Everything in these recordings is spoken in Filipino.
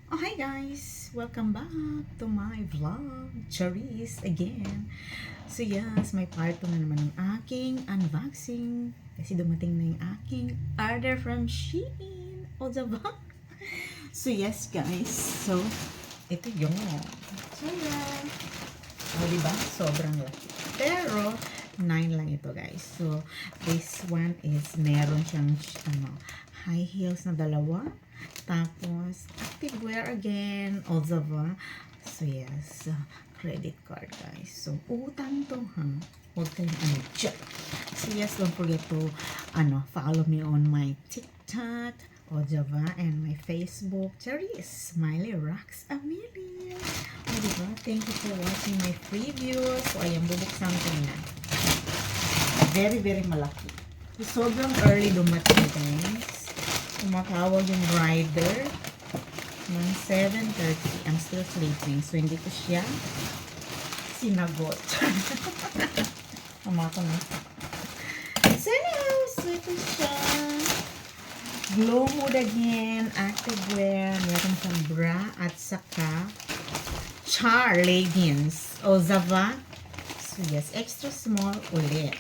Oh, hi guys! Welcome back to my vlog. Charis again. So yes, may part 2 na naman ng aking unboxing. Kasi dumating na yung aking order from Shein. O, diba? So yes guys. So, ito yung Tara! O, diba? Sobrang laki. Pero, 9 lang ito guys. So, this one is meron siyang high heels na dalawa. Tapos, activewear again. Ozava. So, yes. Credit card, guys. So, utang to, ha? Huwag kayong dyan. So, yes, don't forget to, follow me on my TikTok, Ozava, and my Facebook, Charis, Smiley Rocks Amelia. O, diba? Thank you for watching my previews. So, ayan, bubuksan ko na. Very, very malaki. So, sobrang early dumating, guys. Tumatawag yung rider ng 7:30. I'm still sleeping. So, hindi ko siya sinagot. Kumako na. So, ito siya. Glow Mood again. Activewear. Meron siyang bra at saka char leggings. O, Zava. So, yes. Extra small ulit.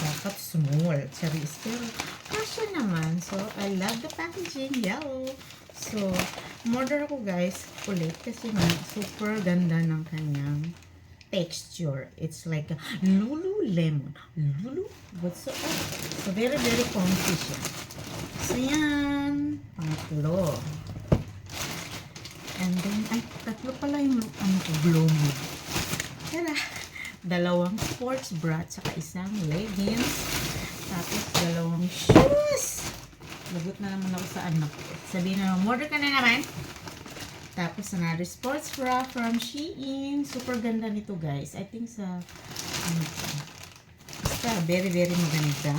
Dapat small. Charis. Pero, kasya naman. So, I love the packaging. Yellow. So, order ako guys ulit kasi nga super ganda ng kanyang texture. It's like a Lululemon. Lulu? What's so? So, very, very comfy siya. So, yan. Pangatlo. And then, ay, tatlo pala yung Glow Mood. Tara. Dalawang sports bra at saka isang leggings. Tapos dalawang shoes. Lagot na naman ako sa anak ko. Sabihin na, order ka na naman. Tapos another sports bra from Shein. Super ganda nito guys. I think sa basta very very maganda.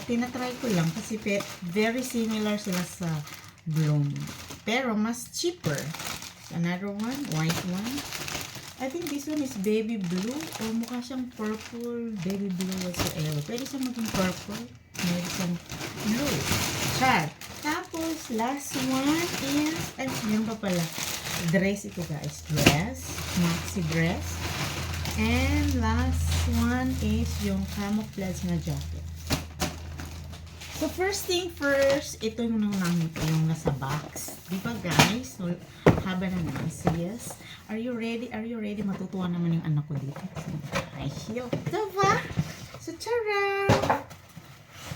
Tinatry ko lang kasi very similar sila sa Bloom. Pero mas cheaper. Another one, white one. I think this one is baby blue or mukha siyang purple, baby blue whatsoever. Pwede siyang maging purple, pwede siyang blue. Char. Tapos, last one is, meron pa pala. Dress ito guys. Dress. Maxi dress. And last one is yung camouflage na jacket. So, first thing first, ito yung yung nasa box. Di ba guys? So, haba na naman. So, yes. Are you ready? Are you ready? Matutuwa naman yung anak ko dito. High heel. Diba? So, tara!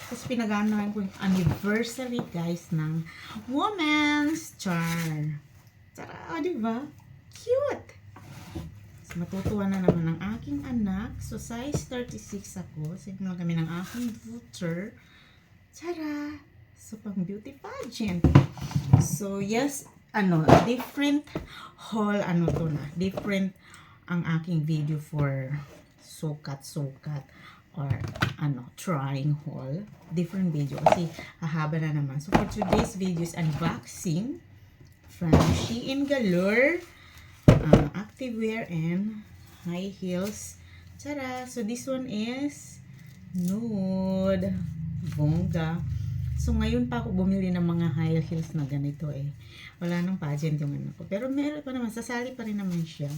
Tapos, pinaganahan ko yung anniversary, guys, ng Women's Char. Tara! O, diba? Cute! So, matutuwa na naman ang aking anak. So, size 36 ako. Signal kami ng aking booter. Tara! So, pang beauty pageant. So, yes, different haul, different ang aking video for sukat-sukat or, trying haul. Different video kasi hahaba na naman. So, for today's video is unboxing from Shein Galore, activewear and high heels. Tara! So, this one is nude. Bongga. So, ngayon pa ako bumili ng mga high heels na ganito eh. Wala nang pageant yung anak ko. Pero meron pa naman, sasali pa rin naman siya.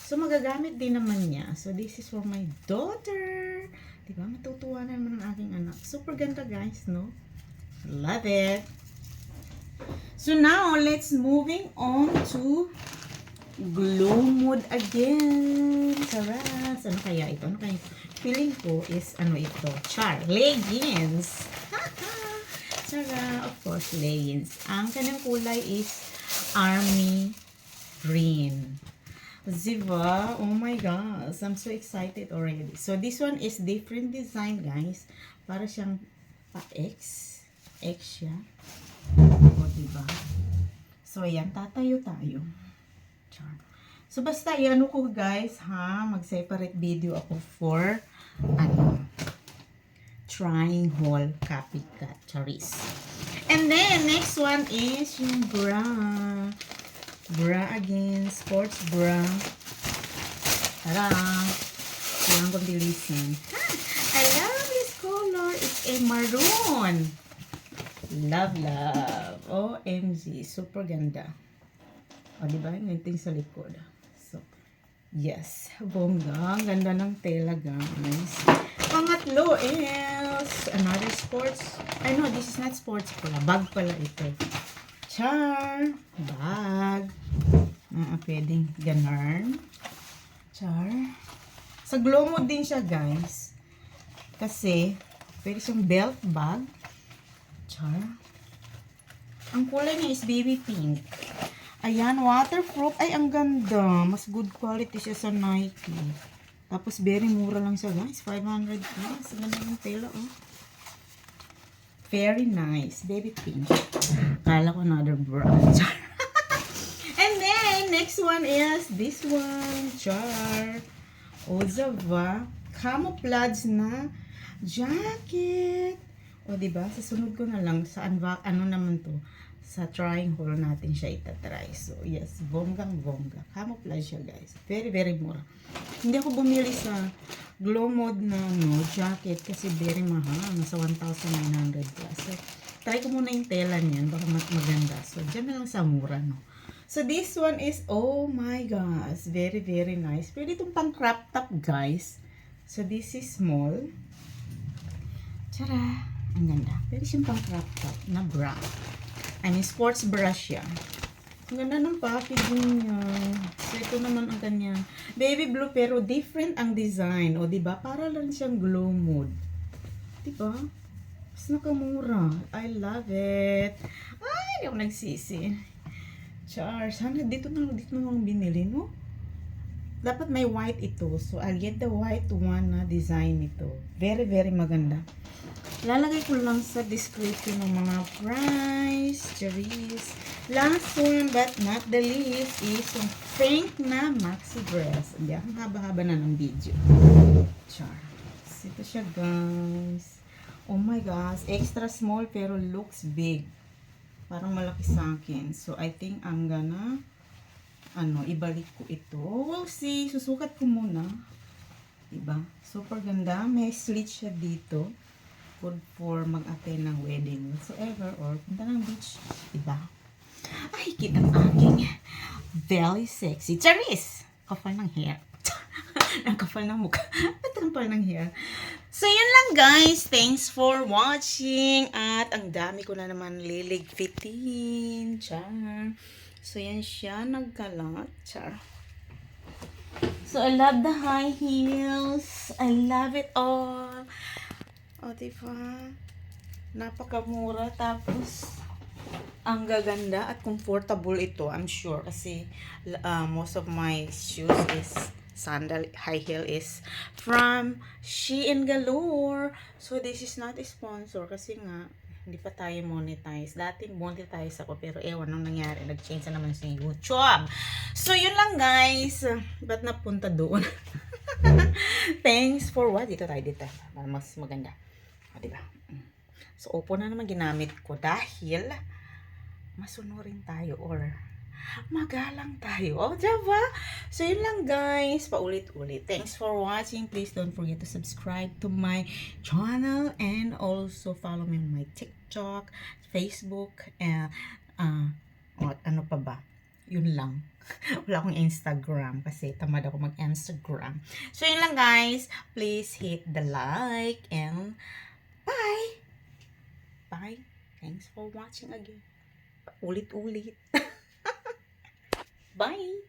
So, magagamit din naman niya. So, this is for my daughter. Diba? Matutuwa na naman ang aking anak. Super ganda guys, no? Love it! So, now, let's moving on to Glow Mood again. Charas! Ano kaya ito? Ano kaya ito? Feeling ko is, ito? Char. Leggings. Chara, of course, leggings. Ang kanyang kulay is army green. Diba? Oh my gosh. I'm so excited already. So, this one is different design, guys. Para siyang pa-X. X siya. O, diba? So, ayan. Tatayo tayo. Char. So, basta, ko guys, ha? Mag-separate video ako for trying haul copycat Charis. And then next one is yung bra. Bra again, sports bra. Tara! Kailangan kong bilisan. I love this color. It's a maroon. Love, love. OMG. Super ganda. O, diba? Yung tingin sa likod. So, yes. Bongga. Ang ganda ng tela, guys. Pangatlo is another sports. I know, this is not sports pala. Bag pala ito. Char. Bag. Pwedeng ganarn. Char. Sa glow mode din siya, guys. Kasi, pwede siyang belt bag. Char. Ang kulay niya is baby pink. Ayan, waterproof. Ay, ang ganda. Mas good quality siya sa Nike. Tapos, very mura lang siya, guys. 500 plus. Ang ganda ng tela, oh. Very nice. Baby pink. Kala ko another brand. And then, next one is this one. Char. Ozava. Camouflage na jacket. O, diba? Sasunod ko na lang sa ano naman to. Sa trying haul natin siya itatry. So, yes. Bonggang bongga. Camouflage siya, guys. Very, very mura. Hindi ako bumili sa glow mode na jacket kasi very mahal. Nasa 1,900 plus. So, try ko muna yung tela niyan. Baka maganda. So, dyan na lang sa mura, no? So, this one is, oh my gosh. Very, very nice. Pwede itong pang crop top, guys. So, this is small. Tara! Ang ganda. Pwede siyang pang crop top na bra. I mean, sports bra siya. Ang ganda ng packaging niya. So, ito naman ang kanya. Baby blue, pero different ang design. O, diba? Para lang siyang glow mode. Diba? Mas nakamura. I love it. Ay, hindi ako nagsisi. Char. Sana dito na lang binili, no? Dapat may white ito. So, I'll get the white one na design ito. Very, very maganda. Lalagay ko lang sa description ng mga price, cherries. Last one but not the least is yung pink na maxi dress. Hindi, ang haba-haba na ng video. Char. Ito siya, guys. Oh my gosh. Extra small pero looks big. Parang malaki sa akin. So, I think I'm gonna ibalik ko ito. We'll see. Susukat ko muna. Diba? Super ganda. May slit siya dito. Good for mag-attend ng wedding whatsoever or punta ng beach. Diba? Ay, kita ang aking very sexy. Charis! Kapal ng hair. Ang kapal ng mukha. At ang kapal ng hair. So, yun lang, guys. Thanks for watching. At ang dami ko na naman liligpitin. Char. So, yan siya. Nagkalat. Char. So, I love the high heels. I love it all. O, diba? Napakamura. Tapos, ang gaganda at comfortable ito. I'm sure. Kasi, most of my shoes is sandal, high heel is from Shein Galore. So, this is not a sponsor. Kasi nga, hindi pa tayo monetize. Dati monetize ako. Pero, ewan nang nangyari. Nag-change na naman sa YouTube. So, yun lang, guys. Ba't napunta doon? Thanks for what? Dito tayo, dito. Para mas maganda. O, diba? So, Oppo na naman ginamit ko dahil masunurin tayo or magalang tayo. O, diba? So, yun lang, guys. Paulit-ulit. Thanks for watching. Please don't forget to subscribe to my channel and also follow me on my TikTok, Facebook, and ano pa ba? Yun lang. Wala akong Instagram kasi tamad ako mag-Instagram. So, yun lang, guys. Please hit the like and bye! Bye! Thanks for watching again. Ulit-ulit. Bye!